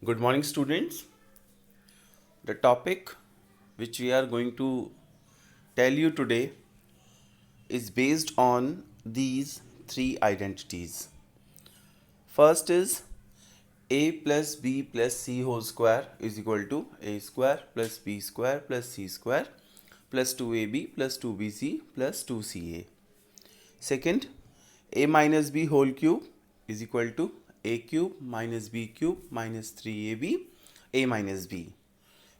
Good morning, students. The topic which we are going to tell you today is based on these three identities. First is a plus b plus c whole square is equal to a square plus b square plus c square plus 2ab plus 2bc plus 2ca. Second, a minus b whole cube is equal to a cube minus b cube minus 3ab a minus b.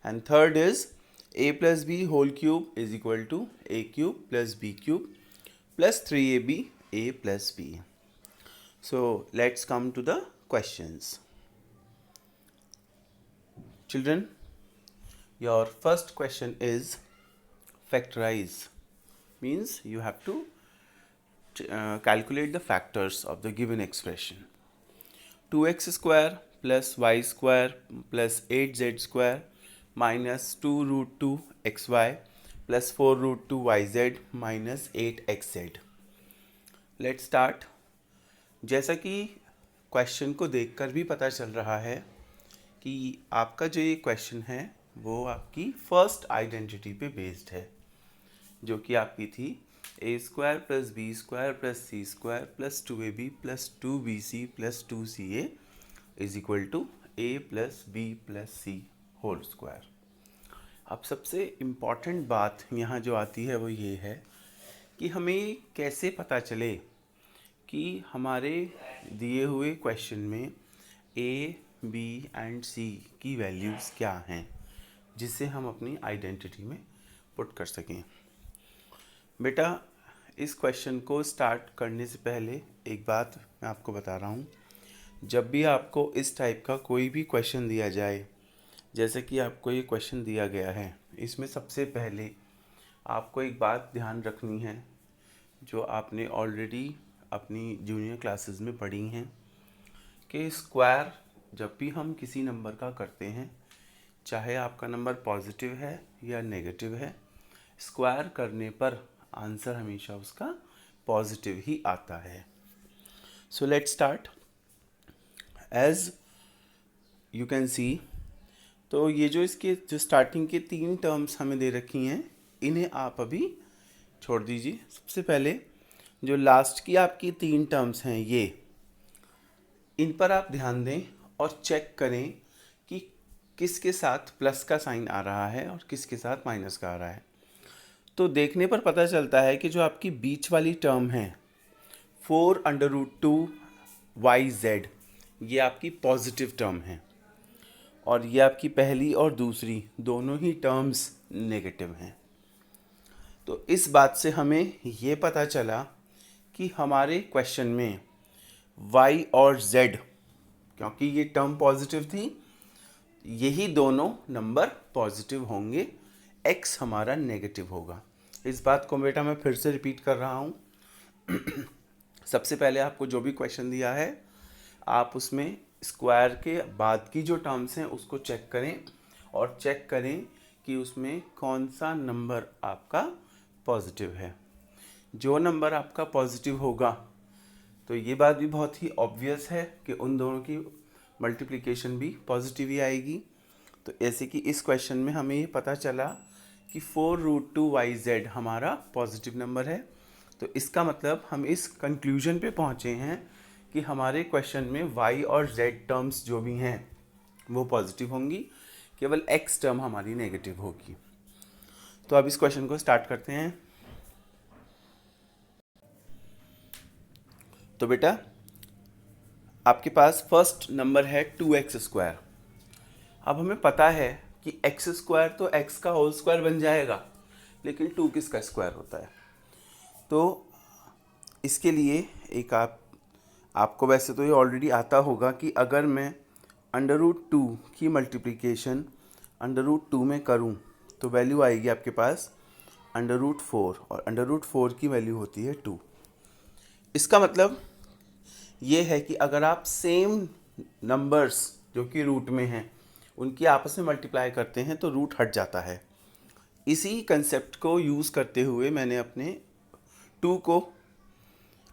And third is a plus b whole cube is equal to a cube plus b cube plus 3ab a plus b. So let's come to the questions. Children, your first question is factorize. Means you have to calculate the factors of the given expression. 2x square plus y square plus 8z square minus 2 root 2 xy plus 4 root 2 yz minus 8xz. Let's start. जैसा कि question को देखकर भी पता चल रहा है कि आपका जो ये क्वेश्चन है वो आपकी फर्स्ट आइडेंटिटी पे बेस्ड है, जो कि आपकी थी A square plus B square plus C square plus 2ab plus 2bc plus 2ca is equal to a plus B plus C whole square. अब सबसे इम्पॉर्टेंट बात यहाँ जो आती है वो ये है कि हमें कैसे पता चले कि हमारे दिए हुए क्वेश्चन में a, b एंड c की वैल्यूज़ क्या हैं जिससे हम अपनी आइडेंटिटी में पुट कर सकें. बेटा, इस क्वेश्चन को स्टार्ट करने से पहले एक बात मैं आपको बता रहा हूँ. जब भी आपको इस टाइप का कोई भी क्वेश्चन दिया जाए, जैसे कि आपको ये क्वेश्चन दिया गया है, इसमें सबसे पहले आपको एक बात ध्यान रखनी है जो आपने ऑलरेडी अपनी जूनियर क्लासेस में पढ़ी हैं कि स्क्वायर जब भी हम किसी नंबर का करते हैं, चाहे आपका नंबर पॉजिटिव है या नेगेटिव है, स्क्वायर करने पर आंसर हमेशा उसका पॉजिटिव ही आता है. So let's start. As you can see, तो ये जो इसके जो स्टार्टिंग के 3 टर्म्स हमें दे रखी हैं, इन्हें आप अभी छोड़ दीजिए. सबसे पहले जो लास्ट की आपकी 3 टर्म्स हैं, ये इन पर आप ध्यान दें और चेक करें कि किसके साथ प्लस का साइन आ रहा है और किसके साथ माइनस का आ रहा है. तो देखने पर पता चलता है कि जो आपकी बीच वाली टर्म है 4√2 yz, ये आपकी पॉजिटिव टर्म है और ये आपकी पहली और दूसरी दोनों ही टर्म्स नेगेटिव हैं. तो इस बात से हमें ये पता चला कि हमारे क्वेश्चन में y और z, क्योंकि ये टर्म पॉजिटिव थी, यही दोनों नंबर पॉजिटिव होंगे, x हमारा नेगेटिव होगा. इस बात को बेटा मैं फिर से रिपीट कर रहा हूँ. सबसे पहले आपको जो भी क्वेश्चन दिया है, आप उसमें स्क्वायर के बाद की जो टर्म्स हैं उसको चेक करें और चेक करें कि उसमें कौन सा नंबर आपका पॉजिटिव है. जो नंबर आपका पॉजिटिव होगा, तो ये बात भी बहुत ही ऑब्वियस है कि उन दोनों की मल्टीप्लिकेशन भी पॉजिटिव ही आएगी. तो ऐसे कि इस क्वेश्चन में हमें ये पता चला कि 4√2 yz हमारा पॉजिटिव नंबर है. तो इसका मतलब हम इस कंक्लूजन पे पहुँचे हैं कि हमारे क्वेश्चन में y और z टर्म्स जो भी हैं वो पॉजिटिव होंगी, केवल x टर्म हमारी नेगेटिव होगी. तो अब इस क्वेश्चन को स्टार्ट करते हैं. तो बेटा, आपके पास फर्स्ट नंबर है 2x स्क्वायर. अब हमें पता है कि x स्क्वायर तो x का होल स्क्वायर बन जाएगा, लेकिन 2 किसका स्क्वायर होता है. तो इसके लिए एक आपको वैसे तो ये ऑलरेडी आता होगा कि अगर मैं √2 की मल्टीप्लिकेशन √2 में करूं तो वैल्यू आएगी आपके पास √4 और √4 की वैल्यू होती है 2. इसका मतलब ये है कि अगर आप सेम नंबर्स जो कि रूट में हैं उनकी आपस में मल्टीप्लाई करते हैं तो रूट हट जाता है. इसी कंसेप्ट को यूज़ करते हुए मैंने अपने 2 को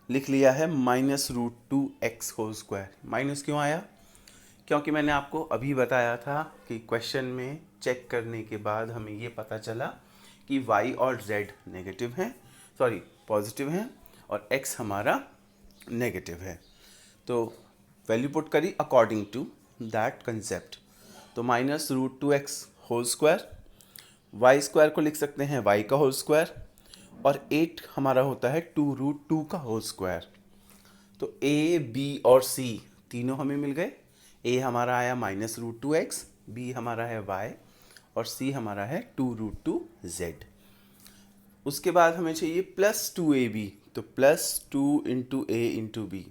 लिख लिया है -√2x होल स्क्वायर. माइनस क्यों आया? क्योंकि मैंने आपको अभी बताया था कि क्वेश्चन में चेक करने के बाद हमें ये पता चला कि y और z नेगेटिव हैं, सॉरी पॉजिटिव हैं, और x हमारा नेगेटिव है। तो वैल्यू पुट करी अकॉर्डिंग टू दैट कंसेप्ट। तो -√2x whole square, Y square को लिख सकते हैं y का होल स्क्वायर, और 8 हमारा होता है 2√2 का होल स्क्वायर। तो a, b और c तीनों हमें मिल गए। a हमारा आया -√2x, b हमारा है y, और c हमारा है 2√2z। उसके बाद हमें चाहिए +2ab, तो +2 into a into b,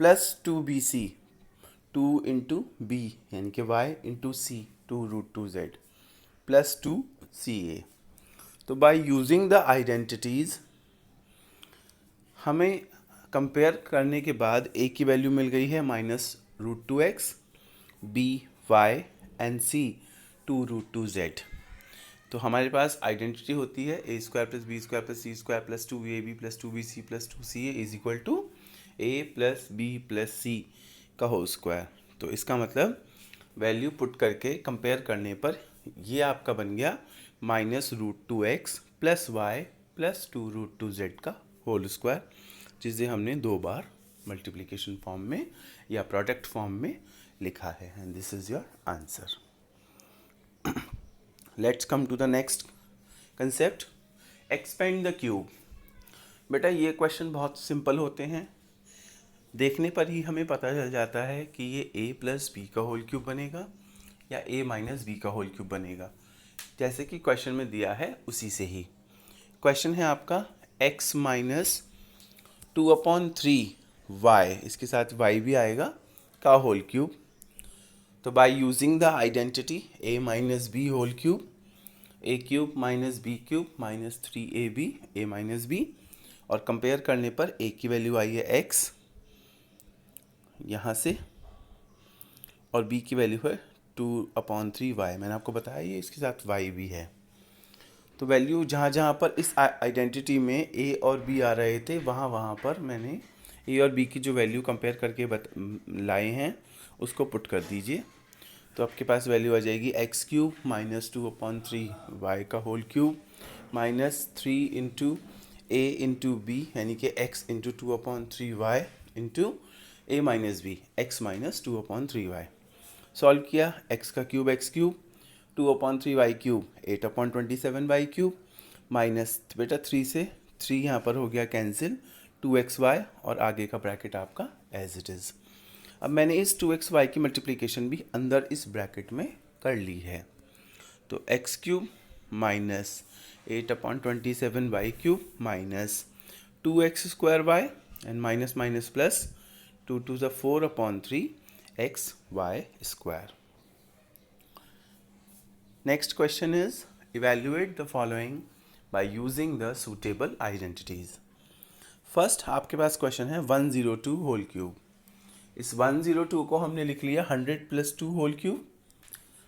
+2bc, 2 into b यानी कि y into c 2√2z, +2ca। तो बाय यूजिंग द आइडेंटिटीज़ हमें कंपेयर करने के बाद a की वैल्यू मिल गई है -√2x, b y and c 2√2z। तो हमारे पास आइडेंटिटी होती है a² + b² + c² + 2ab + 2bc + 2ca is equal to a + b + c का होल स्क्वायर। तो इसका मतलब वैल्यू पुट करके कंपेयर करने पर ये आपका बन गया -√2x + y + 2√2z का होल स्क्वायर, जिसे हमने 2 बार मल्टीप्लिकेशन फॉर्म में या प्रोडक्ट फॉर्म में लिखा है। And this is your answer. Let's come to the next concept, expand the cube. बेटा ये क्वेश्चन बहुत सिंपल होते हैं, देखने पर ही हमें पता चल जाता है कि ये a + b का होल क्यूब बनेगा या a - b का होल क्यूब बनेगा, जैसे कि क्वेश्चन में दिया है उसी से ही। क्वेश्चन है आपका x - 2/3y, इसके साथ y भी आएगा, का होल क्यूब। तो by using the identity a - b whole cube, a³ - b³ -3ab a - b, और कंपेयर करने पर a की वैल्यू आई है x यहाँ से, और b की वैल्यू है 2/3y। मैंने आपको बताया ये इसके साथ y भी है। तो वैल्यू जहाँ जहाँ पर इस आइडेंटिटी में a और b आ रहे थे वहाँ वहाँ पर मैंने a और b की जो वैल्यू कंपेयर करके लाए हैं उसको पुट कर दीजिए। तो आपके पास वैल्यू आ जाएगी x³ - 2/3y का whole cube -3 into a into b यानी कि x into 2/3y into a - b x - 2/3y। Solve किया, x का cube x³ 2/3y³ 8/27y³ minus बेटा 3 से 3 यहाँ पर हो गया कैंसिल, 2xy और आगे का ब्रैकेट आपका एज इट इज़। अब मैंने इस 2xy की मल्टीप्लिकेशन भी अंदर इस ब्रैकेट में कर ली है। तो x³ minus 8/27y³ minus 2x² and minus minus plus 2 to the 4/3xy². Next question is evaluate the following by using the suitable identities. First आपके पास क्वेश्चन है 102 होल क्यूब। इस 102 को हमने लिख लिया 100 + 2 whole cube,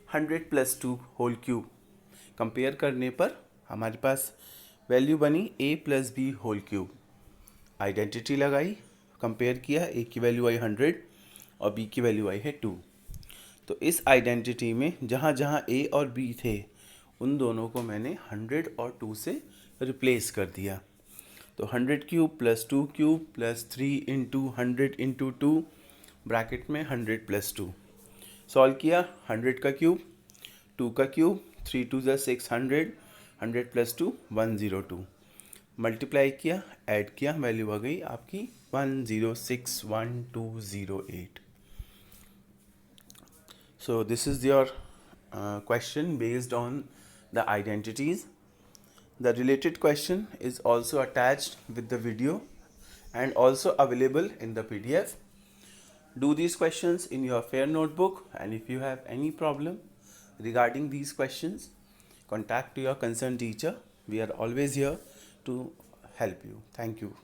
100 + 2 whole cube. Compare करने पर हमारे पास वैल्यू बनी a + b whole cube. Identity लगाई, कंपेयर किया, a की वैल्यू आई 100 और b की वैल्यू आई है 2। तो इस आइडेंटिटी में जहाँ जहाँ a और b थे उन दोनों को मैंने 100 और 2 से रिप्लेस कर दिया। तो 100³ + 2³ + 3 इंटू 100 इंटू 2 ब्रैकेट में 100 + 2। सॉल्व किया, 100 का क्यूब, 2 का क्यूब, 3 2 = 600, 100 + 2 102। मल्टीप्लाई किया, ऐड किया, वैल्यू आ गई आपकी 10611208। So this is your question based on the identities. The related question is also attached with the video and also available in the PDF. Do these questions in your fair notebook, and if you have any problem regarding these questions, contact your concerned teacher. We are always here to help you. Thank you.